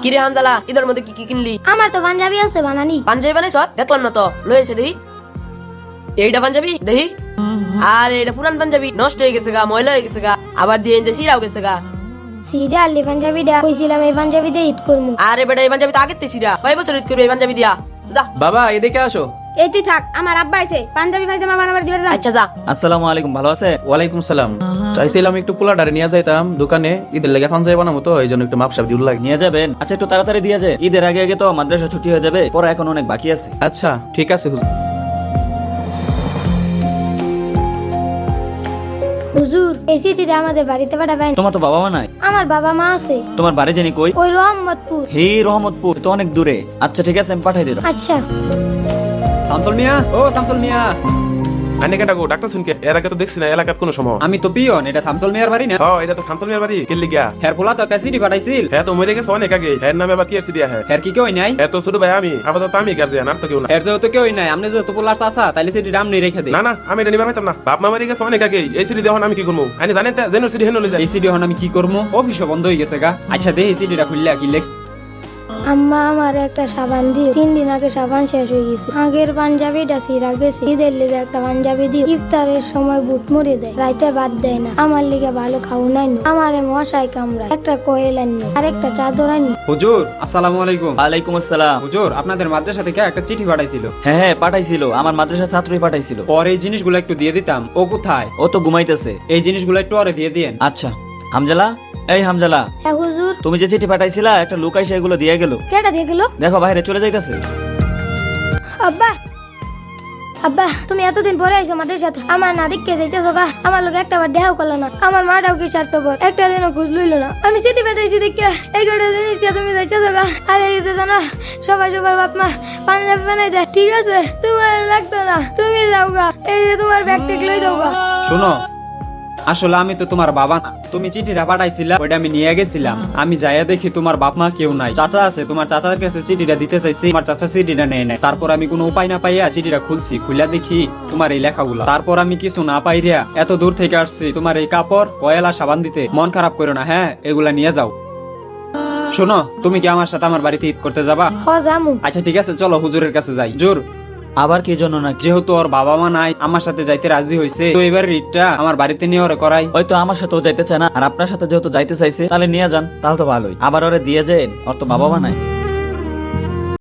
কিরে হামজালা, ঈদের মধ্যে কি কি কিনলি? আমার তো পাঞ্জাবি আছে বানানি। পাঞ্জাবি বানাইছ? দেখলাম না তো, লয়েছে দেখি। এইটা পাঞ্জাবি দেখি। আর এটা পুরান পাঞ্জাবি, নষ্ট হয়ে গেছে গা, ময়লা হয়ে গেছে গা, আবার দিয়ে যে সিরাও গেছে গা। সিধা আলি পাঞ্জাবি দেয়া কইছিলাম এই পাঞ্জাবি দিয়ে ঈদ করবো। আরে বেটা, এই পাঞ্জাবি তো আগের থেকে সিরা, কয় বছর ঈদ করবে এই পাঞ্জাবি দিয়া? যা বাবা এদিকে আসো। এই তুই থাক, আমার আব্বা আইছে পাঞ্জাবি পায়জামা বানাবার দিবে যা। আচ্ছা যা। আসসালামু আলাইকুম, ভালো আছে? ওয়ালাইকুম সালাম। চাইছিলাম একটু পোলাডারে নিয়ে যাইতাম দোকানে, ঈদের লেগে পাঞ্জাবি বানাবো তো, এই জন্য একটু মাপসাপ দিউল লাগে। নিয়ে যাবেন? আচ্ছা একটু তাড়াতাড়ি দিয়ে যায়, ঈদের আগে আগে তো মাদ্রাসা ছুটি হয়ে যাবে, পরে এখন অনেক বাকি আছে। আচ্ছা ঠিক আছে হুজুর। হুজুর এই চিঠিটা আমাদের বাড়িতে পাঠাবেন। তোমার তো বাবা মা নাই? আমার বাবা মা আছে। তোমার বাড়ি জানি কই? ওই রহমতপুর। হে রহমতপুর তো অনেক দূরে। আচ্ছা ঠিক আছে, আমি পাঠাই দিলাম। আচ্ছা শামসুল মিয়া, ও শামসুল মিয়া। আনে কেটা গো ডাক্তার শুনকে এর আগে তো দেখছি না এলাকাত কোনো সময়। আমি তো পিয়ন, এটা শামসুল মিয়ার বাড়ি না? হ্যাঁ এটা তো শামসুল মিয়ার বাড়ি। কেলি গিয়া হের পোলা তো একটা চিঠি পাঠাইছিল। হ্যাঁ তো মরে গেছে অনেক আগে। হ্যাঁ নামে আবার কি আছে দিয়া? হ্যাঁ হের কি কেউ নাই? হ্যাঁ তো ছোট ভাই আমি, আপাতত আমি গার্জিয়ান, আর তো কেউ না। হের যেহেতু কেউ নাই, আপনি যেহেতু পোলার চাচা, তাইলে চিঠি দাম নেই রেখে দে। না না, আমি এটা নিবার পাইতাম না। বাপ মা মারি গেছে অনেক আগে, এই সিডি দেওয়া আমি কি করবো? আনি জানেন তা জেনুর সিডি হেন লই যায়। এই চিঠি এখন আমি কি করবো? অফিসও বন্ধ হয়ে গেছে গা। আচ্ছা দেখি চিঠিটা খুললে কি লেখ। আম্মা আমার একটা সাবান দিয়ে 3 দিন আগে সাবান শেষ হয়ে গেছে। আগের পাঞ্জাবিটা ছিঁড়া গেছে, ঈদের লেগে একটা পাঞ্জাবি দিয়ে ইফতারের সময় বুট মরে দেয়, রাইতে বাদ দেয় না। আমার লেগে ভালো খাও নাই, আমারে মশাই কামড়ায়, একটা কোয়েল আনি আর একটা চাদর আনি। হুজুর আসসালামু আলাইকুম। ওয়ালাইকুম আসসালাম। হুজুর আপনাদের মাদ্রাসা থেকে একটা চিঠি পাঠাইছিল। হ্যাঁ হ্যাঁ পাঠাইছিল, আমার মাদ্রাসার ছাত্রই পাঠাইছিল। পরে এই জিনিসগুলো একটু দিয়ে দিতাম। ও কোথায়? ও তো ঘুমাইতেছে। এই জিনিসগুলো একটু ওরে দিয়ে দিয়েন। আচ্ছা হামজালা, এই হামজালা, হ্যাঁ হুজুর। তুমি যে চিঠি পাঠাইছিলা একটা লোক আইসা এগুলো দিয়ে গেল। কেটা দেখলো? দেখো বাইরে চলে যাইতেছে। আব্বা আব্বা তুমি এতদিন পরে আইছো আমাদের সাথে, আমার না দেখকে যাইতেছো গা, আমার লোক একটা বার দেখাও করলো না। আমার মাটাও কি স্বার্থপর, একটা দিনও খোঁজ লইলো না। আমি চিঠি পাঠাইছি দেখে এই কটা জিনিসটা তুমি যাইতেছো গা। আর এই যে জানো সবাই সবাই বাপ মা পাঞ্জাবি বানাই দেয়, ঠিক আছে তোমার লাগতো না, তুমি যাও গা, এই যে তোমার ব্যাগ টেক লই দাও গা। শোনো, আসলে আমি তো তোমার বাবা না। তুমি চিঠিটা পাঠাইছিলা, ওইটা আমি নিয়ে গেছিলাম। আমি যাইয়া দেখি তোমার বাপ মা কেউ নাই, চাচা আছে। তোমার চাচার কাছে চিঠিটা দিতে চাইছি, আমার চাচা চিঠিটা নেয় নাই। তারপর আমি কোনো উপায় না পাইয়া চিঠিটা খুলছি, খুলে দেখি তোমার এই লেখাগুলো। তারপর আমি কিছু না পাইয়া এত দূর থেকে আসছি তোমার এই কাপড় কয়লা সাবান দিতে। মন খারাপ করো না, হ্যাঁ এগুলা নিয়ে যাও। শোনো, তুমি কি আমার সাথে আমার বাড়িতে ঈদ করতে যাবা? হ জামু। আচ্ছা ঠিক আছে, চলো হুজুরের কাছে যাই। হুজুর আবার কি জন্য না? যেহেতু ওর বাবা মা নাই, আমার সাথে যাইতে রাজি হয়েছে, তো এবার ঈদটা আমার বাড়িতে নিয়ে ওরে করাই। হয়তো আমার সাথেও যাইতে চায় না, আর আপনার সাথে যেহেতু যাইতে চাইছে তাহলে নিয়ে যান, তাহলে তো ভালোই। আবার ওরে দিয়ে যেন, ওর তো বাবা মা নাই।